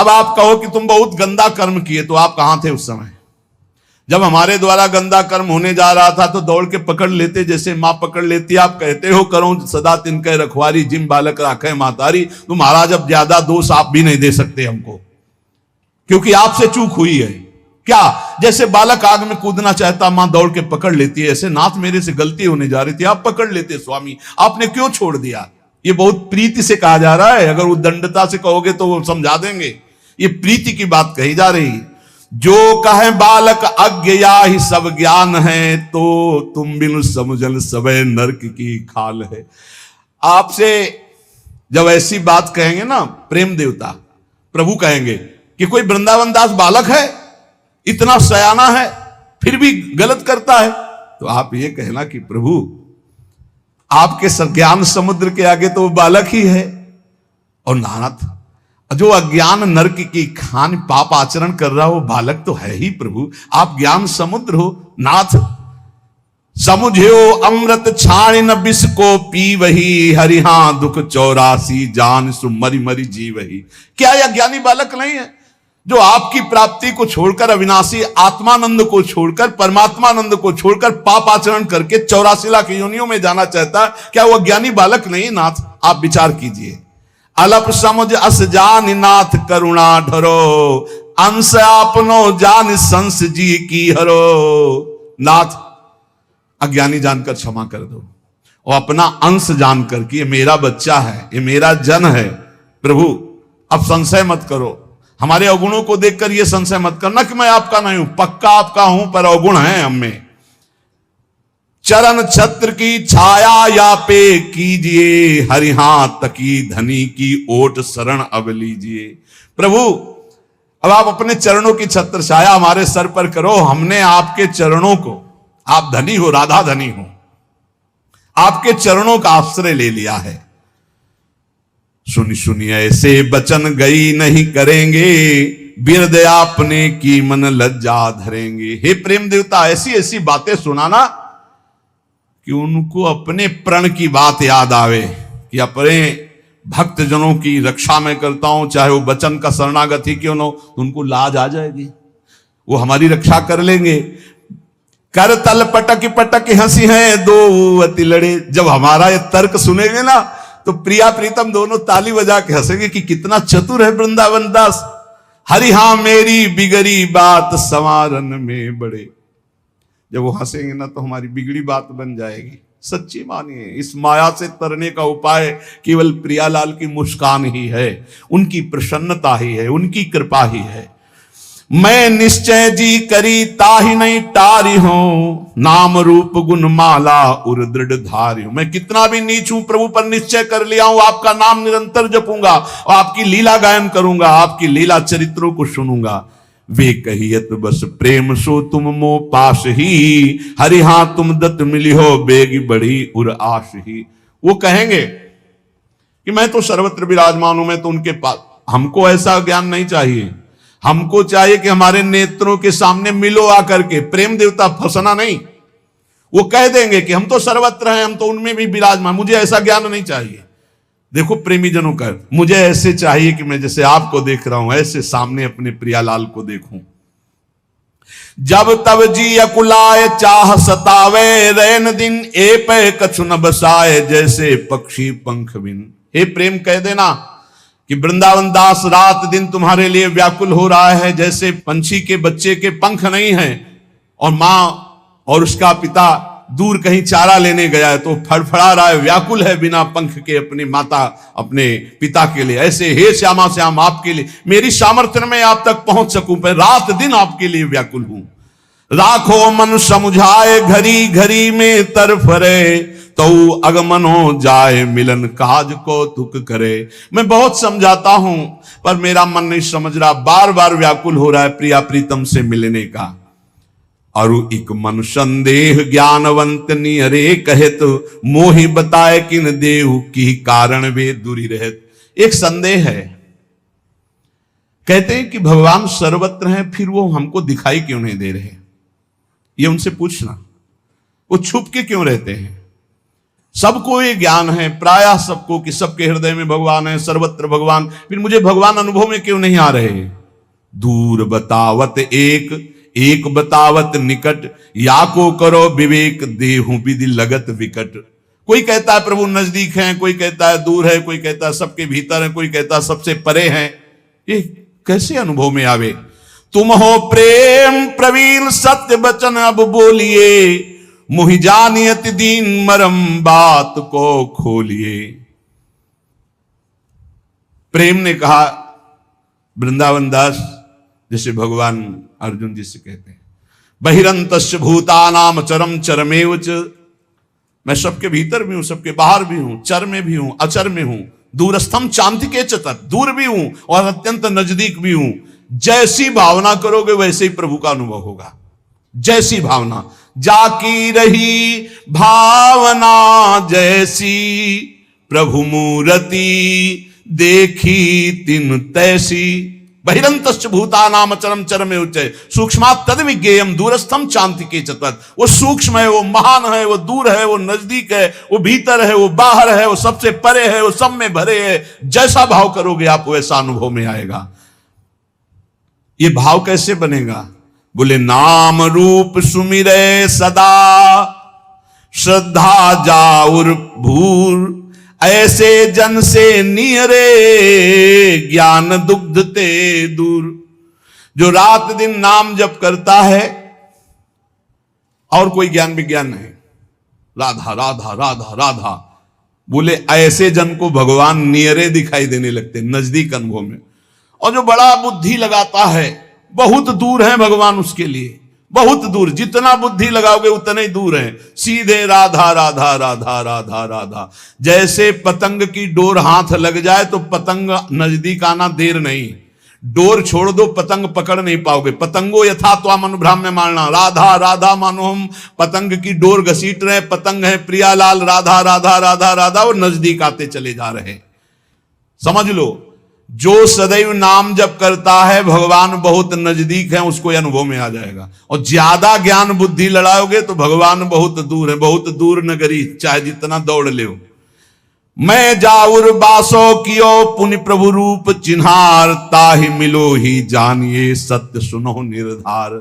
अब आप कहो कि तुम बहुत गंदा कर्म किए, तो आप कहां थे उस समय? जब हमारे द्वारा गंदा कर्म होने जा रहा था तो दौड़ के पकड़ लेते, जैसे मां पकड़ लेती। आप कहते हो करो सदा तिनके रखवारी, जिम बालक राखे मातारी। तो महाराज अब ज्यादा दोष आप भी नहीं दे सकते हमको, क्योंकि आपसे चूक हुई है। क्या? जैसे बालक आग में कूदना चाहता, मां दौड़ के पकड़ लेती है, ऐसे नाथ मेरे से गलती होने जा रही थी, आप पकड़ लेते स्वामी, आपने क्यों छोड़ दिया? ये बहुत प्रीति से कहा जा रहा है। अगर उद्दंडता से कहोगे तो वो समझा देंगे, ये प्रीति की बात कही जा रही है। जो कहे बालक अज्ञ या ही सब ज्ञान है, तो तुम बिनु समझन सबे नरक की खाल है। आपसे जब ऐसी बात कहेंगे ना प्रेम देवता प्रभु कहेंगे कि कोई वृंदावन दास बालक है, इतना सयाना है, फिर भी गलत करता है, तो आप ये कहना कि प्रभु आपके ज्ञान समुद्र के आगे तो वो बालक ही है। और नाथ, जो अज्ञान नरक की खान पाप आचरण कर रहा हो, बालक तो है ही प्रभु। आप ज्ञान समुद्र हो नाथ। समुझो अमृत छाण न विष को पी वही, हरिहा दुख 84 जान सु मरी मरी जी वही। क्या यह ज्ञानी बालक नहीं है जो आपकी प्राप्ति को छोड़कर, अविनाशी आत्मानंद को छोड़कर, परमात्मानंद को छोड़कर पाप आचरण करके 84 लाख योनियों में जाना चाहता? क्या वह ज्ञानी बालक नहीं? नाथ आप विचार कीजिए। अलप समझ अस जान नाथ करुणा ढरो, अंश आपनो जान संस जी की हरो। नाथ अज्ञानी जानकर क्षमा कर दो, और अपना अंश जानकर कि ये मेरा बच्चा है, ये मेरा जन है, प्रभु अब संशय मत करो। हमारे अवगुणों को देखकर ये संशय मत करना कि मैं आपका नहीं हूं, पक्का आपका हूं, पर अवगुण है हम में। चरण छत्र की छाया या पे कीजिए, हरिहा तकी धनी की ओट शरण अब लीजिए। प्रभु अब आप अपने चरणों की छत्र छाया हमारे सर पर करो। हमने आपके चरणों को, आप धनी हो, राधा धनी हो, आपके चरणों का आश्रय ले लिया है। सुनी सुनिए ऐसे बचन गई नहीं करेंगे, बिरद आपने की मन लज्जा धरेंगे। हे प्रेम देवता, ऐसी ऐसी बातें सुनाना कि उनको अपने प्रण की बात याद आवे कि अपने भक्त जनों की रक्षा मैं करता हूं, चाहे वो वचन का शरणागत ही क्यों न हो, उनको लाज आ जाएगी, वो हमारी रक्षा कर लेंगे। कर तल पटक पटक हंसी है दो अति लड़े। जब हमारा ये तर्क सुनेंगे ना तो प्रिया प्रीतम दोनों ताली बजा के हंसेंगे कि कितना चतुर है वृंदावन दास। हरि हां मेरी बिगड़ी बात संवारन में बड़े। जब वो हंसेंगे ना तो हमारी बिगड़ी बात बन जाएगी। सच्ची मानिए, इस माया से तरने का उपाय केवल प्रियालाल की मुस्कान ही है, उनकी प्रसन्नता ही है, उनकी कृपा ही है। मैं निश्चय जी करी ताहि नहीं टारी हूं, नाम रूप गुण माला उर दृढ़ धारी हूं। मैं कितना भी नीच हूं, प्रभु पर निश्चय कर लिया हूं, आपका नाम निरंतर जपूंगा और आपकी लीला गायन करूंगा, आपकी लीला चरित्रों को सुनूंगा। वे कहियत बस प्रेम सो तुम मो पास ही, हरि हां तुम दत्त मिली हो बेगी बढ़ी उर आश ही। वो कहेंगे कि मैं तो सर्वत्र विराजमान हूं, मैं तो उनके पास। हमको ऐसा ज्ञान नहीं चाहिए, हमको चाहिए कि हमारे नेत्रों के सामने मिलो आकर के। प्रेम देवता फंसना नहीं, वो कह देंगे कि हम तो सर्वत्र हैं, हम तो उनमें भी विराजमान। मुझे ऐसा ज्ञान नहीं चाहिए। देखो प्रेमी जनों का, मुझे ऐसे चाहिए कि मैं जैसे आपको देख रहा हूं ऐसे सामने अपने प्रियालाल को देखूं। जब तब जी अकुलाए चाह सतावे, रैन दिन ए पे कछु न बसाए, जैसे पक्षी पंख बिन। हे प्रेम कह देना कि वृंदावन दास रात दिन तुम्हारे लिए व्याकुल हो रहा है, जैसे पंछी के बच्चे के पंख नहीं हैं और मां और उसका पिता दूर कहीं चारा लेने गया है तो फड़फड़ा रहा है, व्याकुल है बिना पंख के अपनी माता अपने पिता के लिए। ऐसे हे श्यामा श्याम आपके लिए मेरी सामर्थ्य में आप तक पहुंच सकूं, पर रात दिन आपके लिए व्याकुल हूं। राखो मन समुझाए घड़ी घड़ी में तरफरे, तो अगमन हो जाए मिलन काज को तुक करे। मैं बहुत समझाता हूं पर मेरा मन नहीं समझ रहा, बार बार व्याकुल हो रहा है प्रिया प्रीतम से मिलने का। और एक मन संदेह ज्ञानवंत नियरे कहत, मोहि बताए किन देहु की कारण वे दूरी रहत। एक संदेह है, कहते हैं कि भगवान सर्वत्र हैं, फिर वो हमको दिखाई क्यों नहीं दे रहे? ये उनसे पूछना, वो छुप के क्यों रहते हैं? सबको ये ज्ञान है प्रायः सबको कि सबके हृदय में भगवान है, सर्वत्र भगवान, फिर मुझे भगवान अनुभव में क्यों नहीं आ रहे? दूर बतावत एक, एक बतावत निकट, या को करो विवेक, देहु विधि लगत विकट। कोई कहता है प्रभु नजदीक हैं, कोई कहता है दूर है, कोई कहता है सबके भीतर है, कोई कहता है सबसे परे हैं। ये कैसे अनुभव में आवे? तुम हो प्रेम प्रवीण सत्य वचन अब बोलिए, मुहि जानियत दीन मरम बात को खोलिए। प्रेम ने कहा वृंदावन दास, जैसे भगवान अर्जुन जी से कहते हैं, बहिरंतस्य भूतानाम चरम चरमेव च, मैं सबके भीतर भी हूं, सबके बाहर भी हूं, चर में भी हूं, अचर में हूं, दूरस्थम चांतिके च तत्, दूर भी हूं और अत्यंत नजदीक भी हूं। जैसी भावना करोगे वैसे ही प्रभु का अनुभव होगा। जैसी भावना, जाकी रही भावना जैसी, प्रभु मूर्ति देखी तिन तैसी। बहिरंतश्च भूतानाम चरम चरमे उच्चय, सूक्ष्मात् तद विज्ञेयम दूरस्थम चांतिके च तत्। वो सूक्ष्म है, वो महान है, वो दूर है, वो नजदीक है, वो भीतर है, वो बाहर है, वो सबसे परे है, वो सब में भरे है। जैसा भाव करोगे आप वैसा अनुभव में आएगा। ये भाव कैसे बनेगा? बोले नाम रूप सुमिरे सदा, श्रद्धा जाउर भूर, ऐसे जन से नियरे ज्ञान दुग्ध ते दूर। जो रात दिन नाम जप करता है और कोई ज्ञान विज्ञान नहीं, राधा राधा राधा राधा, बोले ऐसे जन को भगवान नियरे दिखाई देने लगते, नजदीक अनुभव में। और जो बड़ा बुद्धि लगाता है, बहुत दूर है भगवान उसके लिए, बहुत दूर। जितना बुद्धि लगाओगे उतने ही दूर है। सीधे राधा राधा राधा राधा राधा। जैसे पतंग की डोर हाथ लग जाए तो पतंग नजदीक आना देर नहीं, डोर छोड़ दो पतंग पकड़ नहीं पाओगे। पतंगो यथा त्वाम अनुभ्राम्य मानना, राधा राधा मानो हम पतंग की डोर घसीट रहे, पतंग है प्रियालाल, राधा राधा राधा राधा, वो नजदीक आते चले जा रहे। समझ लो, जो सदैव नाम जप करता है भगवान बहुत नजदीक है, उसको अनुभव में आ जाएगा। और ज्यादा ज्ञान बुद्धि लड़ाओगे तो भगवान बहुत दूर है, बहुत दूर नगरी, चाहे जितना दौड़ ले। मैं जाउर बासो कियो पुनि प्रभु रूप चिन्हार, ताहि मिलो ही जानिए सत्य सुनो निर्धार।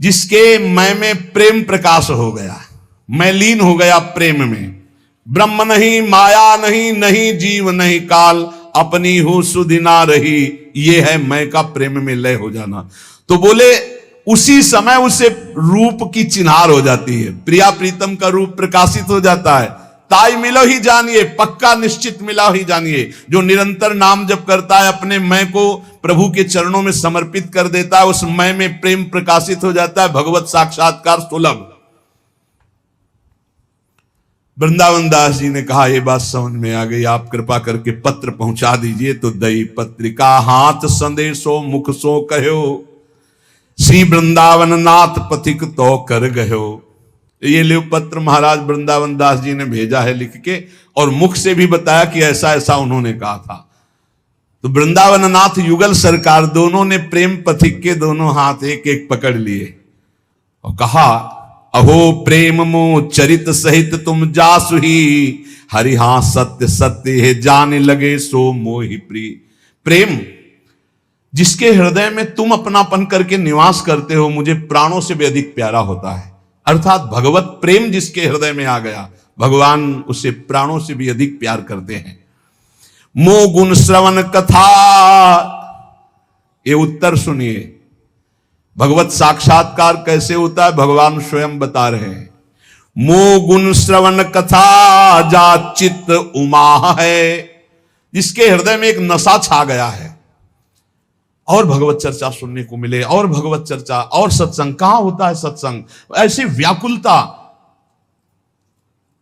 जिसके मैं में प्रेम प्रकाश हो गया, मैं लीन हो गया प्रेम में, ब्रह्म नहीं माया नहीं, नहीं जीव नहीं काल, अपनी हो सुधिना रही, ये है मैं का प्रेम में लय हो जाना। तो बोले उसी समय उसे रूप की चिन्हार हो जाती है, प्रिया प्रीतम का रूप प्रकाशित हो जाता है। ताई मिलो ही जानिए, पक्का निश्चित मिला ही जानिए। जो निरंतर नाम जप करता है, अपने मैं को प्रभु के चरणों में समर्पित कर देता है, उस मैं में प्रेम प्रकाशित हो जाता है, भगवत साक्षात्कार सुलभ। वृंदावन दास जी ने कहा ये बात समझ में आ गई, आप कृपा करके पत्र पहुंचा दीजिए। तो दई पत्रिका हाथ संदेशो मुख सो कहो, श्री वृंदावन नाथ पथिक तो कर गयो। ये ले पत्र महाराज वृंदावन दास जी ने भेजा है लिख के, और मुख से भी बताया कि ऐसा ऐसा उन्होंने कहा था। तो वृंदावन नाथ युगल सरकार दोनों ने प्रेम पथिक के दोनों हाथ एक एक पकड़ लिए और कहा, अहो प्रेम मो चरित सहित तुम जासु ही, हरि हां सत्य सत्य है जाने लगे सो मोहि प्रिय। प्रेम जिसके हृदय में तुम अपनापन करके निवास करते हो, मुझे प्राणों से भी अधिक प्यारा होता है। अर्थात भगवत प्रेम जिसके हृदय में आ गया, भगवान उसे प्राणों से भी अधिक प्यार करते हैं। मो गुण श्रवण कथा, ये उत्तर सुनिए, भगवत साक्षात्कार कैसे होता है भगवान स्वयं बता रहे हैं। मो गुण श्रवण कथा जा चित्त उमा है, जिसके हृदय में एक नशा छा गया है, और भगवत चर्चा सुनने को मिले, और भगवत चर्चा और सत्संग। कहां होता है सत्संग? ऐसी व्याकुलता।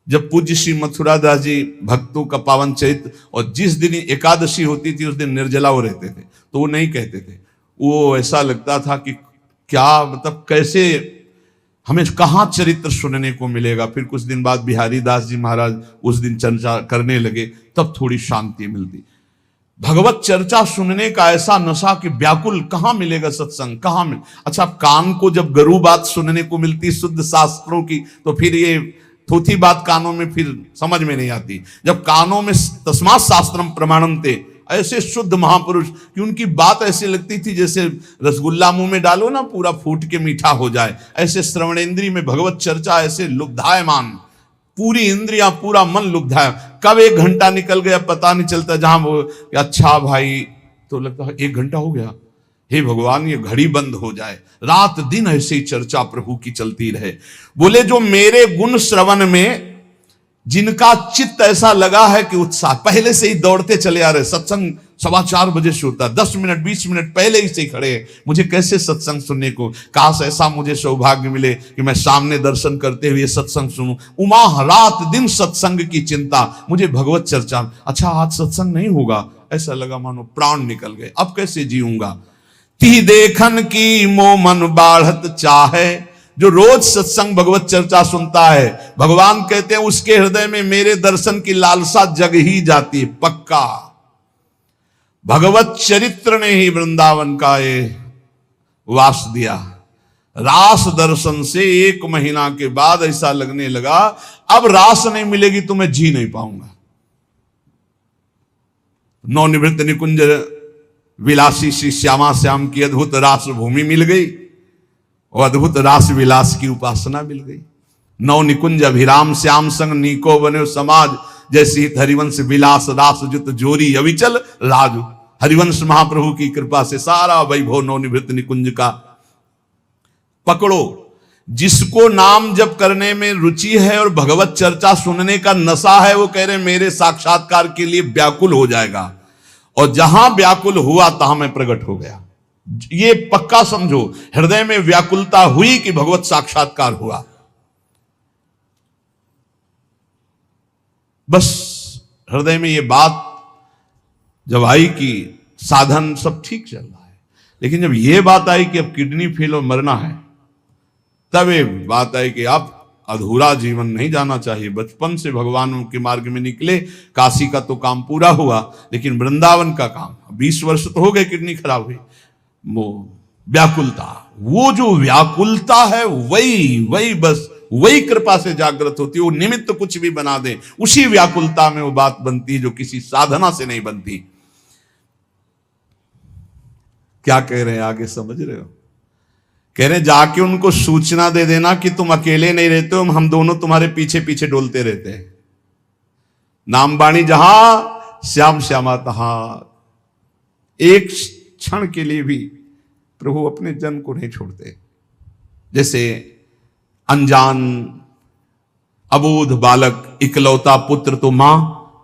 जब पूज्य श्री मथुरा दास जी भक्तों का पावन चैत्र, और जिस दिन एकादशी होती थी उस दिन निर्जला वो रहते थे, तो वो नहीं कहते थे। वो ऐसा लगता था कि क्या मतलब, कैसे हमें कहां चरित्र सुनने को मिलेगा। फिर कुछ दिन बाद बिहारी दास जी महाराज उस दिन चर्चा करने लगे, तब थोड़ी शांति मिलती। भगवत चर्चा सुनने का ऐसा नशा कि व्याकुल, कहां मिलेगा सत्संग, कहां मिल। अच्छा, कान को जब गरु बात सुनने को मिलती शुद्ध शास्त्रों की, तो फिर ये थोथी बात कानों में फिर समझ में नहीं आती। जब कानों में तस्मात् शास्त्रम प्रमाणन्ते, ऐसे शुद्ध महापुरुष कि उनकी बात ऐसी लगती थी जैसे रसगुल्ला मुंह में डालो ना पूरा फूट के मीठा हो जाए, ऐसे श्रवणेंद्रिय में भगवत चर्चा ऐसे लुब्धायमान, पूरी इंद्रियां पूरा मन लुब्धाय। कब 1 घंटा निकल गया पता नहीं चलता। जहां वो अच्छा भाई तो लगता है 1 घंटा हो गया, हे भगवान ये घड़ी बंद हो जाए। रात दिन ऐसे ही चर्चा प्रभु की चलती रहे। बोले जो मेरे गुण श्रवण में जिनका चित्त ऐसा लगा है कि उत्साह, पहले से ही दौड़ते चले आ रहे। सत्संग 4:15 बजे से होता, 10 मिनट 20 मिनट पहले ही से खड़े हैं, मुझे कैसे सत्संग सुनने को, काश ऐसा मुझे सौभाग्य मिले कि मैं सामने दर्शन करते हुए सत्संग सुनूं। उमा रात दिन सत्संग की चिंता, मुझे भगवत चर्चा, अच्छा आज सत्संग नहीं होगा, ऐसा लगा मानो प्राण निकल गए, अब कैसे जीऊंगा। ती देखन की मो मन बाढ़त चाहे, जो रोज सत्संग भगवत चर्चा सुनता है, भगवान कहते हैं उसके हृदय में मेरे दर्शन की लालसा जग ही जाती है, पक्का। भगवत चरित्र ने ही वृंदावन का ये वास दिया। रास दर्शन से 1 महीना के बाद ऐसा लगने लगा अब रास नहीं मिलेगी तो मैं जी नहीं पाऊंगा। नवनिवृत्त निकुंज विलासी श्री श्यामा श्याम की अद्भुत रास भूमि मिल गई और अद्भुत रास विलास की उपासना मिल गई। नव निकुंज अभिराम श्याम संग नीको बने समाज, जैसी हरिवंश विलास रास जुत जोरी अविचल राजू। हरिवंश महाप्रभु की कृपा से सारा वैभव नवनिवृत्त निकुंज का पकड़ो। जिसको नाम जप करने में रुचि है और भगवत चर्चा सुनने का नशा है, वो कह रहे मेरे साक्षात्कार के लिए व्याकुल हो जाएगा, और जहां व्याकुल हुआ तहां मैं प्रकट हो गया। ये पक्का समझो, हृदय में व्याकुलता हुई कि भगवत साक्षात्कार हुआ। बस हृदय में ये बात जब आई कि साधन सब ठीक चल रहा है, लेकिन जब ये बात आई कि अब किडनी फेल और मरना है, तब ये बात आई कि अब अधूरा जीवन नहीं जाना चाहिए। बचपन से भगवान के मार्ग में निकले, काशी का तो काम पूरा हुआ, लेकिन वृंदावन का काम 20 वर्ष तो हो गए किडनी खराब हुई। वो व्याकुलता, वो जो व्याकुलता है वही बस वही कृपा से जागृत होती है। वो निमित्त कुछ भी बना दे, उसी व्याकुलता में वो बात बनती है जो किसी साधना से नहीं बनती। क्या कह रहे हैं आगे समझ रहे हो? कह रहे जाके उनको सूचना दे देना कि तुम अकेले नहीं रहते हो, हम दोनों तुम्हारे पीछे पीछे डोलते रहते हैं। नाम बाणी जहां श्याम श्यामा तहां। एक क्षण के लिए भी प्रभु अपने जन को नहीं छोड़ते। जैसे अनजान अबोध बालक इकलौता पुत्र तो मां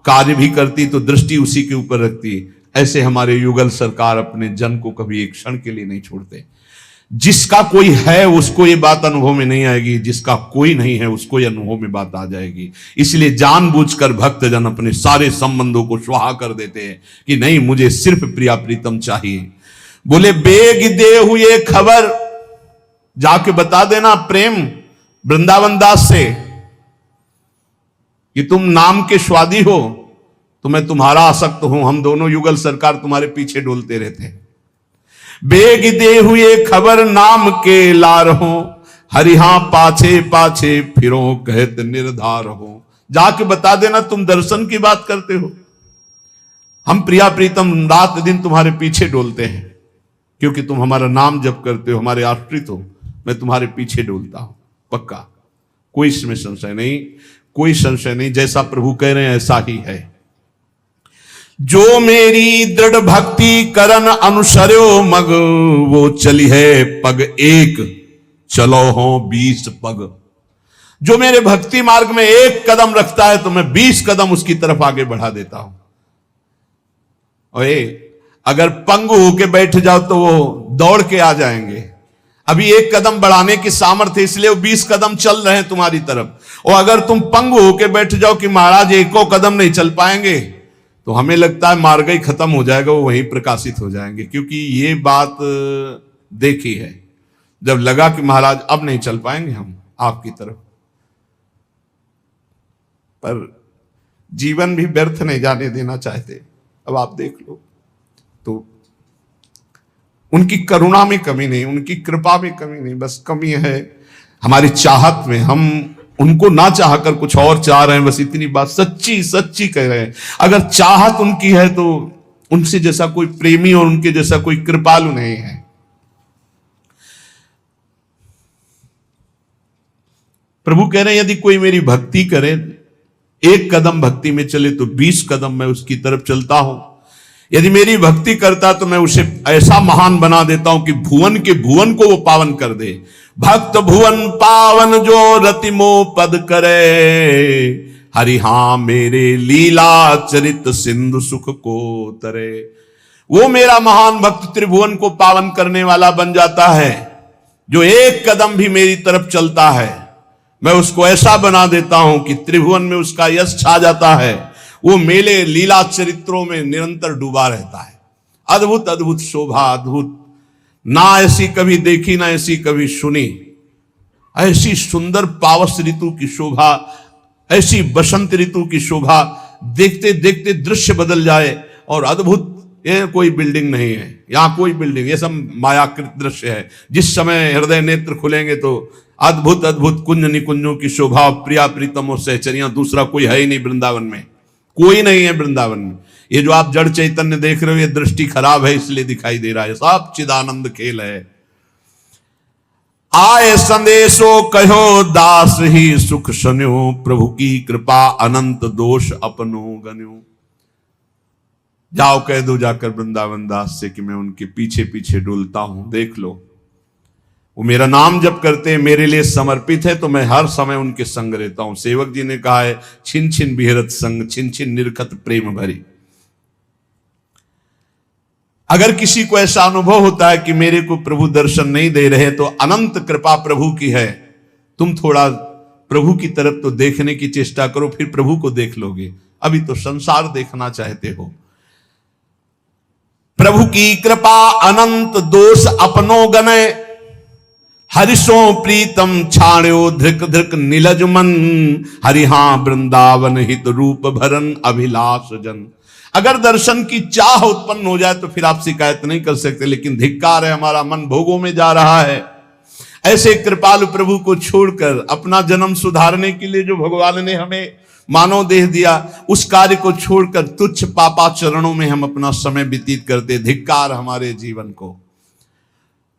कार्य भी करती तो दृष्टि उसी के ऊपर रखती, ऐसे हमारे युगल सरकार अपने जन को कभी एक क्षण के लिए नहीं छोड़ते। जिसका कोई है उसको ये बात अनुभव में नहीं आएगी, जिसका कोई नहीं है उसको ये अनुभव में बात आ जाएगी। इसलिए जानबूझकर भक्तजन अपने सारे संबंधों को स्वाहा कर देते हैं कि नहीं, मुझे सिर्फ प्रिया प्रीतम चाहिए। बोले बेग दे हुए खबर, जाके बता देना प्रेम वृंदावन दास से कि तुम नाम के स्वादी हो, तो मैं तुम्हारा आसक्त हूं, हम दोनों युगल सरकार तुम्हारे पीछे डोलते रहते हैं। बेग दे हुए खबर नाम के लार हो, हरिहा पाछे पाछे फिरो कहत निर्धार हो। जाके बता देना तुम दर्शन की बात करते हो, हम प्रिया प्रीतम रात दिन तुम्हारे पीछे डोलते हैं, क्योंकि तुम हमारा नाम जप करते हो, हमारे आश्रित हो, मैं तुम्हारे पीछे डोलता हूं। पक्का, कोई इसमें संशय नहीं, कोई संशय नहीं। जैसा प्रभु कह रहे हैं ऐसा ही है। जो मेरी दृढ़ भक्ति करन अनुसर्यो मग, वो चली है पग एक चलो हो 20 पग। जो मेरे भक्ति मार्ग में 1 कदम रखता है तो मैं 20 कदम उसकी तरफ आगे बढ़ा देता हूं। और अगर पंगु होके बैठ जाओ तो वो दौड़ के आ जाएंगे। अभी 1 कदम बढ़ाने की सामर्थ्य, इसलिए वो 20 कदम चल रहे हैं तुम्हारी तरफ। और अगर तुम पंगु होके बैठ जाओ कि महाराज 1 कदम नहीं चल पाएंगे, तो हमें लगता है मार्ग ही खत्म हो जाएगा, वो वहीं प्रकाशित हो जाएंगे। क्योंकि ये बात देखी है, जब लगा कि महाराज अब नहीं चल पाएंगे हम आपकी तरफ, पर जीवन भी व्यर्थ नहीं जाने देना चाहते। अब आप देख लो, तो उनकी करुणा में कमी नहीं, उनकी कृपा में कमी नहीं, बस कमी है हमारी चाहत में। हम उनको ना चाहकर कुछ और चाह रहे हैं, बस इतनी बात सच्ची सच्ची कह रहे हैं। अगर चाहत उनकी है तो उनसे जैसा कोई प्रेमी और उनके जैसा कोई कृपालु नहीं है। प्रभु कह रहे हैं यदि कोई मेरी भक्ति करे, एक कदम भक्ति में चले तो 20 कदम मैं उसकी तरफ चलता हूं। यदि मेरी भक्ति करता तो मैं उसे ऐसा महान बना देता हूं कि भुवन के भुवन को वो पावन कर दे। भक्त भुवन पावन जो रतिमो पद करे, हरि हां मेरे लीला चरित सिंधु सुख को तरे। वो मेरा महान भक्त त्रिभुवन को पावन करने वाला बन जाता है। जो एक कदम भी मेरी तरफ चलता है मैं उसको ऐसा बना देता हूं कि त्रिभुवन में उसका यश छा जाता है। वो मेले लीला चरित्रों में निरंतर डूबा रहता है। अद्भुत अद्भुत शोभा, अद्भुत, ना ऐसी कभी देखी ना ऐसी कभी सुनी। ऐसी सुंदर पावस ऋतु की शोभा, ऐसी बसंत ऋतु की शोभा, देखते देखते दृश्य बदल जाए। और अद्भुत, ये कोई बिल्डिंग नहीं है, यहां कोई बिल्डिंग, ये सब मायाकृत दृश्य है। जिस समय हृदय नेत्र खुलेंगे तो अद्भुत अद्भुत कुंज निकुंजों की शोभा, प्रिया प्रीतम और सहचरियां, दूसरा कोई है ही नहीं वृंदावन में, कोई नहीं है वृंदावन में। ये जो आप जड़ चैतन्य देख रहे हो, ये दृष्टि खराब है इसलिए दिखाई दे रहा है, सब चिदानंद खेल है। आए संदेशो कहो दास ही सुख सन्यो, प्रभु की कृपा अनंत दोष अपनो गन्यो। जाओ कह दो जाकर वृंदावन दास से कि मैं उनके पीछे पीछे डुलता हूं, देख लो। वो मेरा नाम जप करते हैं, मेरे लिए समर्पित है, तो मैं हर समय उनके संग रहता हूं। सेवक जी ने कहा है, छिन छिन बिहरत संग, छिन छिन निरखत प्रेम भरी। अगर किसी को ऐसा अनुभव होता है कि मेरे को प्रभु दर्शन नहीं दे रहे, तो अनंत कृपा प्रभु की है। तुम थोड़ा प्रभु की तरफ तो देखने की चेष्टा करो, फिर प्रभु को देख लोगे। अभी तो संसार देखना चाहते हो। प्रभु की कृपा अनंत दोष अपनो गने, हरिशो प्रीतम छाण्यो धृक धृक नीलज मन, हरि हां वृंदावन हित रूप भरन अभिलाष जन। अगर दर्शन की चाह उत्पन्न हो जाए तो फिर आप शिकायत नहीं कर सकते, लेकिन धिक्कार है, हमारा मन भोगों में जा रहा है। ऐसे कृपालु प्रभु को छोड़कर अपना जन्म सुधारने के लिए जो भगवान ने हमें मानव देह दिया, उस कार्य को छोड़कर तुच्छ पापा चरणों में हम अपना समय व्यतीत करते। धिक्कार हमारे जीवन को।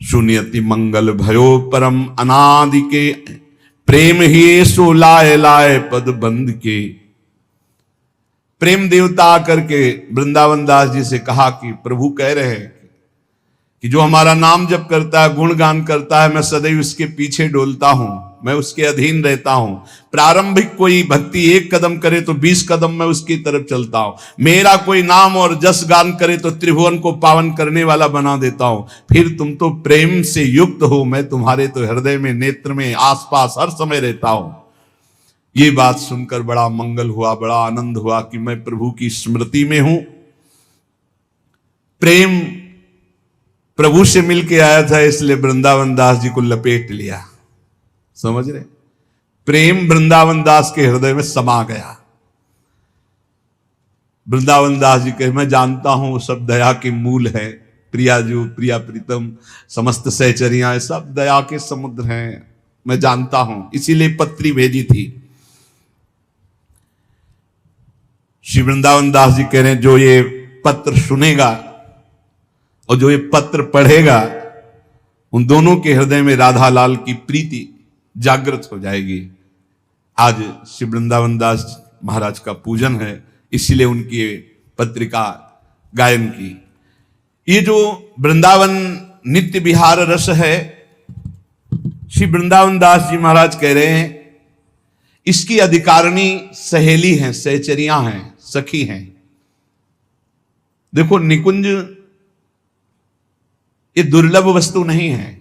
शून्यति मंगल भयो परम अनादि के, प्रेम ही सो लाए लाए पद बंद के। प्रेम देवता आकर के वृंदावन दास जी से कहा कि प्रभु कह रहे हैं कि जो हमारा नाम जप करता है, गुणगान करता है, मैं सदैव उसके पीछे डोलता हूं, मैं उसके अधीन रहता हूं। प्रारंभिक कोई भक्ति एक कदम करे तो 20 कदम मैं उसकी तरफ चलता हूं। मेरा कोई नाम और जस गान करे तो त्रिभुवन को पावन करने वाला बना देता हूं। फिर तुम तो प्रेम से युक्त हो, मैं तुम्हारे तो हृदय में, नेत्र में, आसपास हर समय रहता हूं। ये बात सुनकर बड़ा मंगल हुआ, बड़ा आनंद हुआ कि मैं प्रभु की स्मृति में हूं। प्रेम प्रभु से मिलके आया था, इसलिए वृंदावन दास जी को लपेट लिया। समझ रहे? प्रेम वृंदावन दास के हृदय में समा गया। वृंदावन दास जी कहे, मैं जानता हूं वो सब दया के मूल है। प्रिया जो, प्रिया प्रीतम, समस्त सहचरियां, सब दया के समुद्र हैं, मैं जानता हूं, इसीलिए पत्री भेजी थी। श्री वृंदावन दास जी कह रहे हैं, जो ये पत्र सुनेगा और जो ये पत्र पढ़ेगा, उन दोनों के हृदय में राधा लाल की प्रीति जागृत हो जाएगी। आज श्री वृंदावन दास महाराज का पूजन है, इसीलिए उनकी पत्रिका गायन की। ये जो वृंदावन नित्य विहार रस है, श्री वृंदावन दास जी महाराज कह रहे हैं, इसकी अधिकारिणी सहेली हैं, सहचरियां हैं, सखी हैं। देखो, निकुंज ये दुर्लभ वस्तु नहीं है।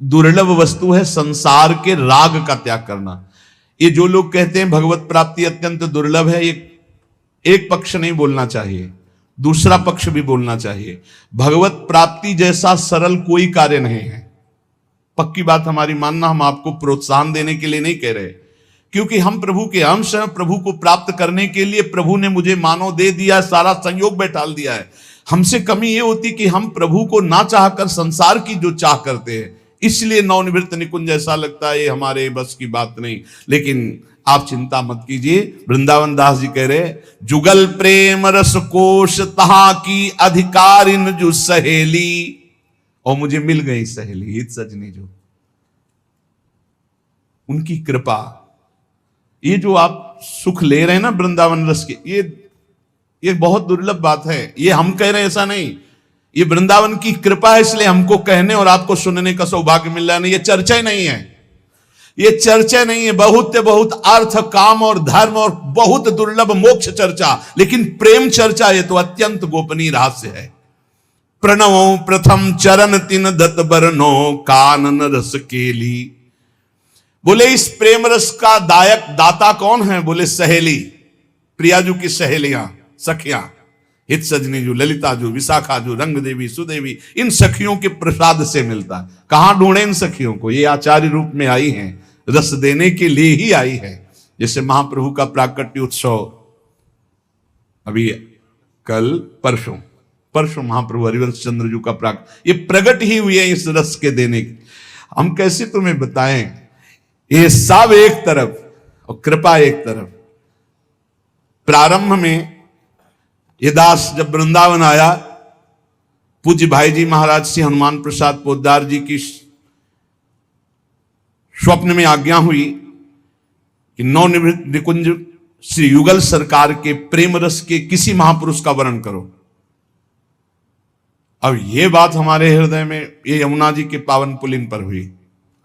दुर्लभ वस्तु है संसार के राग का त्याग करना। ये जो लोग कहते हैं भगवत प्राप्ति अत्यंत दुर्लभ है, ये एक पक्ष नहीं बोलना चाहिए, दूसरा पक्ष भी बोलना चाहिए। भगवत प्राप्ति जैसा सरल कोई कार्य नहीं है। पक्की बात हमारी मानना, हम आपको प्रोत्साहन देने के लिए नहीं कह रहे, क्योंकि हम प्रभु के अंश हैं। प्रभु को प्राप्त करने के लिए प्रभु ने मुझे मानव दे दिया, सारा संयोग बैठाल दिया है। हमसे कमी ये होती कि हम प्रभु को ना चाहकर संसार की जो चाह करते हैं, इसलिए नवनिवृत्त निकुंज ऐसा लगता है ये हमारे बस की बात नहीं। लेकिन आप चिंता मत कीजिए, वृंदावन दास जी कह रहे, जुगल प्रेम रस कोश तहा की अधिकारिन जो सहेली, और मुझे मिल गई सहेली हित सजनी जो, उनकी कृपा, ये जो आप सुख ले रहे हैं ना वृंदावन रस के, ये बहुत दुर्लभ बात है। ये हम कह रहे हैं ऐसा नहीं, ये वृंदावन की कृपा है, इसलिए हमको कहने और आपको सुनने का सौभाग्य मिल रहा है। नहीं, ये चर्चा नहीं है, ये चर्चा नहीं है। बहुत अर्थ काम और धर्म और बहुत दुर्लभ मोक्ष चर्चा, लेकिन प्रेम चर्चा ये तो अत्यंत गोपनीय रहस्य है। प्रणव प्रथम चरण तिन दत्त बरनो कानन रस केली। बोले इस प्रेम रस का दाता कौन है? बोले सहेली, प्रियाजू की सहेलियां, सखियां, हित सजनीजू, ललिताजू, विशाखाजू, रंग देवी, सुदेवी, इन सखियों के प्रसाद से मिलता है। कहां ढूंढे इन सखियों को? ये आचार्य रूप में आई हैं, रस देने के लिए ही आई है। जैसे महाप्रभु का प्राकट्य उत्सव अभी कल परसों महाप्रभु हरिवंश चंद्र जी का ये प्रकट ही हुई है इस रस के देने की। हम कैसे तुम्हें बताएं, ये सब एक तरफ और कृपा एक तरफ। प्रारंभ में ये दास जब वृंदावन आया, पूज्य भाई जी महाराज श्री हनुमान प्रसाद पोद्दार जी की स्वप्न में आज्ञा हुई कि नवनिवृत्त निकुंज श्री युगल सरकार के प्रेम रस के किसी महापुरुष का वर्णन करो। अब ये बात हमारे हृदय में, ये यमुना जी के पावन पुलिन पर हुई।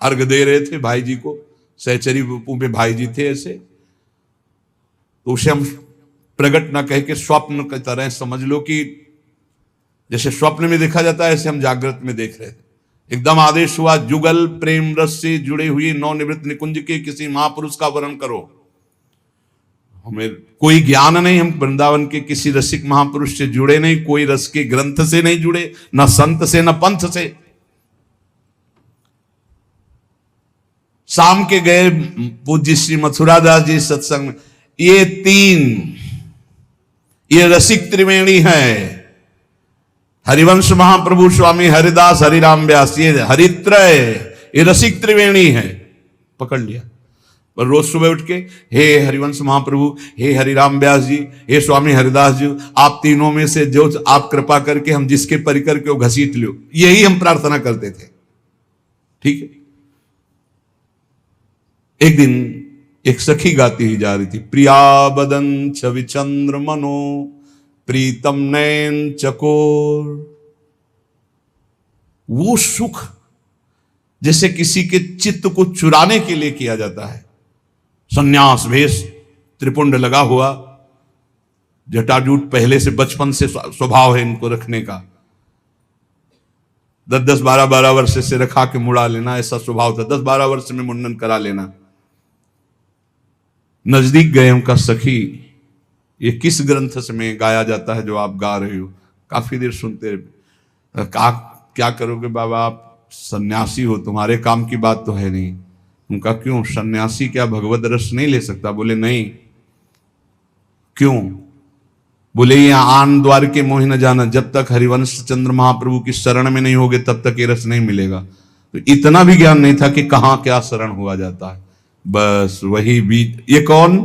अर्घ दे रहे थे भाई जी को, सहचरी में भाई जी थे ऐसे, तो उसे हम प्रकट ना कह के स्वप्न की तरह समझ लो कि जैसे स्वप्न में देखा जाता है ऐसे हम जागृत में देख रहे थे। एकदम आदेश हुआ, जुगल प्रेम रस से जुड़े हुए नवनिवृत्त निकुंज के किसी महापुरुष का वर्णन करो। हमें कोई ज्ञान नहीं, हम वृंदावन के किसी रसिक महापुरुष से जुड़े नहीं, कोई रस के ग्रंथ से नहीं जुड़े, न संत से न पंथ से। शाम के गए पूज्य श्री मथुरादास जी सत्संग में, ये रसिक त्रिवेणी है, हरिवंश महाप्रभु स्वामी हरिदास हरिराम व्यास, ये हरित्रय, ये रसिक त्रिवेणी है। पकड़ लिया। पर रोज सुबह उठ के हे हरिवंश महाप्रभु, हे हरिराम व्यास जी, हे स्वामी हरिदास जी, आप तीनों में से जो आप कृपा करके हम जिसके परिकर के घसीट लो, यही हम प्रार्थना करते थे। ठीक है। एक दिन एक सखी गाती ही जा रही थी, प्रिया बदन छवि चंद्र मनो प्रीतम नयन चकोर। वो सुख जैसे किसी के चित्त को चुराने के लिए किया जाता है। सन्यास वेश, त्रिपुंड लगा हुआ, जटाजूट पहले से बचपन से स्वभाव है इनको रखने का, 10-10, 12-12 वर्ष से रखा के मुड़ा लेना, ऐसा स्वभाव था। 10-12 वर्ष में मुंडन करा लेना। नजदीक गए उनका, सखी ये किस ग्रंथ से में गाया जाता है जो आप गा रहे हो? काफी देर सुनते रहे। क्या करोगे बाबा, आप सन्यासी हो, तुम्हारे काम की बात तो है नहीं। उनका क्यों, सन्यासी क्या भगवत रस नहीं ले सकता? बोले नहीं। क्यों? बोले ये आन द्वार के मोह न जाना, जब तक हरिवंश चंद्र महाप्रभु की शरण में नहीं होगे तब तक ये रस नहीं मिलेगा। तो इतना भी ज्ञान नहीं था कि कहां क्या शरण हुआ जाता है। बस वही बीत, ये कौन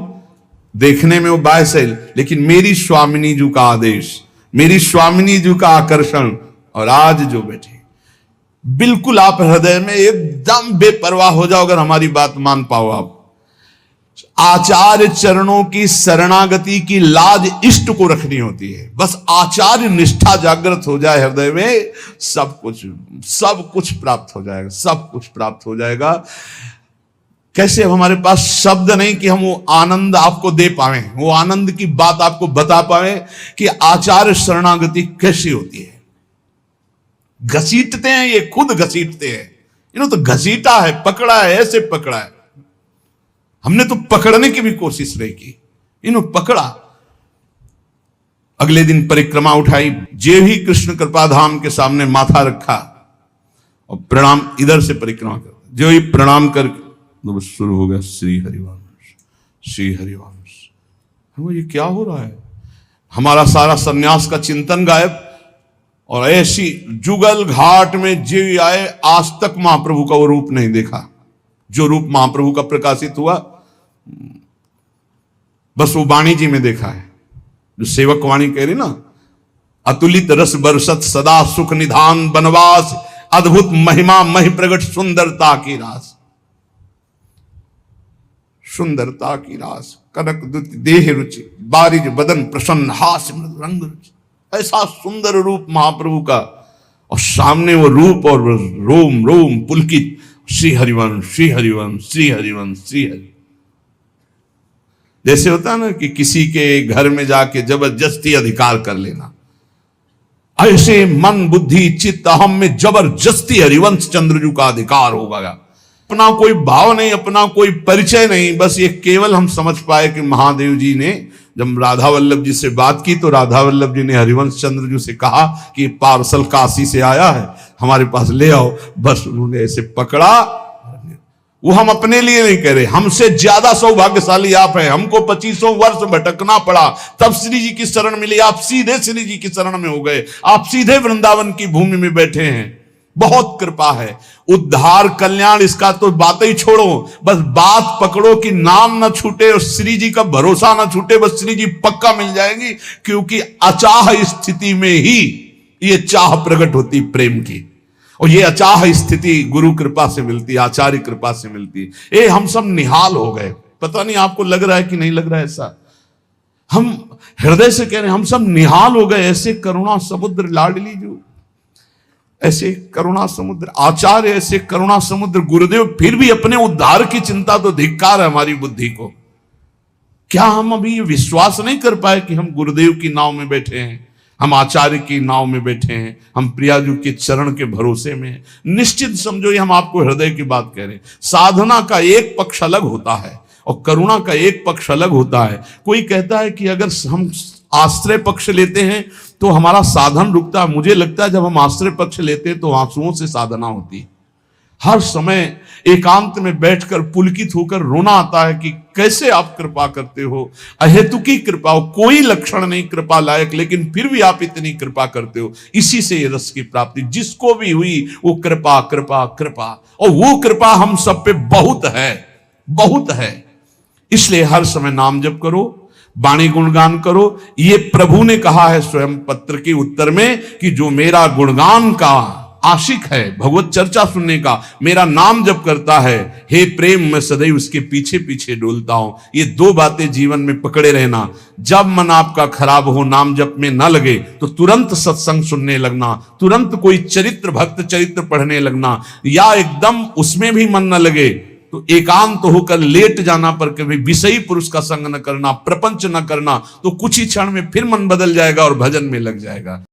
देखने में वो बायस है, लेकिन मेरी स्वामिनी जी का आदेश, मेरी स्वामिनी जी का आकर्षण, और आज जो बैठे बिल्कुल आप हृदय में एकदम बेपरवाह हो जाओ अगर हमारी बात मान पाओ। आप आचार्य चरणों की शरणागति की लाज इष्ट को रखनी होती है। बस आचार्य निष्ठा जागृत हो जाए हृदय में, सब कुछ प्राप्त हो जाएगा, सब कुछ प्राप्त हो जाएगा। कैसे? हमारे पास शब्द नहीं कि हम वो आनंद आपको दे पाए, वो आनंद की बात आपको बता पाए कि आचार्य शरणागति कैसी होती है। घसीटते हैं, ये खुद घसीटते हैं। इन्होंने तो घसीटा है, पकड़ा है, ऐसे पकड़ा है। हमने तो पकड़ने की भी कोशिश नहीं की, इन्होंने पकड़ा। अगले दिन परिक्रमा उठाई, जे ही कृष्ण कृपाधाम के सामने माथा रखा और प्रणाम, इधर से परिक्रमा कर, जो ही प्रणाम कर तो शुरू हो गया श्री हरिवंश, श्री हरिवंश। ये क्या हो रहा है? हमारा सारा सन्यास का चिंतन गायब। और ऐसी जुगल घाट में जी आए, आज तक महाप्रभु का वो रूप नहीं देखा जो रूप महाप्रभु का प्रकाशित हुआ, बस वो वाणी जी में देखा है। जो सेवक वाणी कह रही ना, अतुलित रस बरसत सदा सुख निधान बनवास, अद्भुत महिमा महि प्रगट सुंदरता की रास, सुंदरता की रास, कनक दुति देह रुचि, बारिज बदन प्रसन्न हास्य मृदु रंग रुचि। ऐसा सुंदर रूप महाप्रभु का, और सामने वो रूप और रोम रोम पुलकित, श्री हरिवंश श्री हरिवंश श्री हरिवंश श्री हरि। जैसे होता है ना कि किसी के घर में जाके जबरदस्ती अधिकार कर लेना, ऐसे मन बुद्धि चित्त अहम में जबरदस्ती हरिवंश चंद्रजू का अधिकार होगा। अपना कोई भाव नहीं, अपना कोई परिचय नहीं, बस ये केवल हम समझ पाए कि महादेव जी ने जब राधा वल्लभ जी से बात की तो राधा वल्लभ जी ने हरिवंश चंद्रजू से कहा कि पार्सल काशी से आया है, हमारे पास ले आओ। बस उन्होंने ऐसे पकड़ा। वो हम अपने लिए नहीं कह रहे, हमसे ज्यादा सौभाग्यशाली आप हैं। हमको 25 वर्ष भटकना पड़ा, तब श्री जी की शरण मिली, आप सीधे श्री जी की शरण में हो गए, आप सीधे वृंदावन की भूमि में बैठे हैं। बहुत कृपा है। उद्धार कल्याण इसका तो बात ही छोड़ो, बस बात पकड़ो कि नाम ना छूटे और श्री जी का भरोसा ना छूटे, बस श्री जी पक्का मिल जाएगी। क्योंकि अचाह स्थिति में ही ये चाह प्रकट होती प्रेम की, और ये अचाह स्थिति गुरु कृपा से मिलती, आचार्य कृपा से मिलती। ए हम सब निहाल हो गए। पता नहीं आपको लग रहा है कि नहीं लग रहा है ऐसा? हम हृदय से कह रहे हैं, हम सब निहाल हो गए। ऐसे करुणा समुद्र लाडली जो, ऐसे करुणा समुद्र आचार्य, ऐसे करुणा समुद्र गुरुदेव, फिर भी अपने उद्धार की चिंता तो धिक्कार है हमारी बुद्धि को। क्या हम अभी ये विश्वास नहीं कर पाए कि हम गुरुदेव की नाव में बैठे हैं, हम आचार्य की नाव में बैठे हैं, हम प्रियाजू के चरण के भरोसे में हैं? निश्चित समझो ये हम आपको हृदय की बात कह रहे हैं। साधना का एक पक्ष अलग होता है और करुणा का एक पक्ष अलग होता है। कोई कहता है कि अगर हम आश्रय पक्ष लेते हैं तो हमारा साधन रुकता है। मुझे लगता है जब हम आश्रय पक्ष लेते हैं तो आंसुओं से साधना होती है। हर समय एकांत में बैठकर पुलकित होकर रोना आता है कि कैसे आप कृपा करते हो, अहेतुकी कृपा हो, कोई लक्षण नहीं कृपा लायक, लेकिन फिर भी आप इतनी कृपा करते हो। इसी से ये रस की प्राप्ति जिसको भी हुई वो कृपा कृपा कृपा, और वो कृपा हम सब पे बहुत है, बहुत है। इसलिए हर समय नाम जप करो, वाणी गुणगान करो। ये प्रभु ने कहा है स्वयं पत्र के उत्तर में कि जो मेरा गुणगान का आशिक है, भगवत चर्चा सुनने का, मेरा नाम जप करता है, हे प्रेम मैं सदैव उसके पीछे पीछे डोलता हूं। ये दो बातें जीवन में पकड़े रहना। जब मन आपका खराब हो, नाम जप में न लगे, तो तुरंत सत्संग सुनने लगना, तुरंत कोई चरित्र भक्त चरित्र पढ़ने लगना, या एकदम उसमें भी मन न लगे तो एकांत होकर लेट जाना, पर कभी विषयी पुरुष का संग न करना, प्रपंच न करना, तो कुछ ही क्षण में फिर मन बदल जाएगा और भजन में लग जाएगा।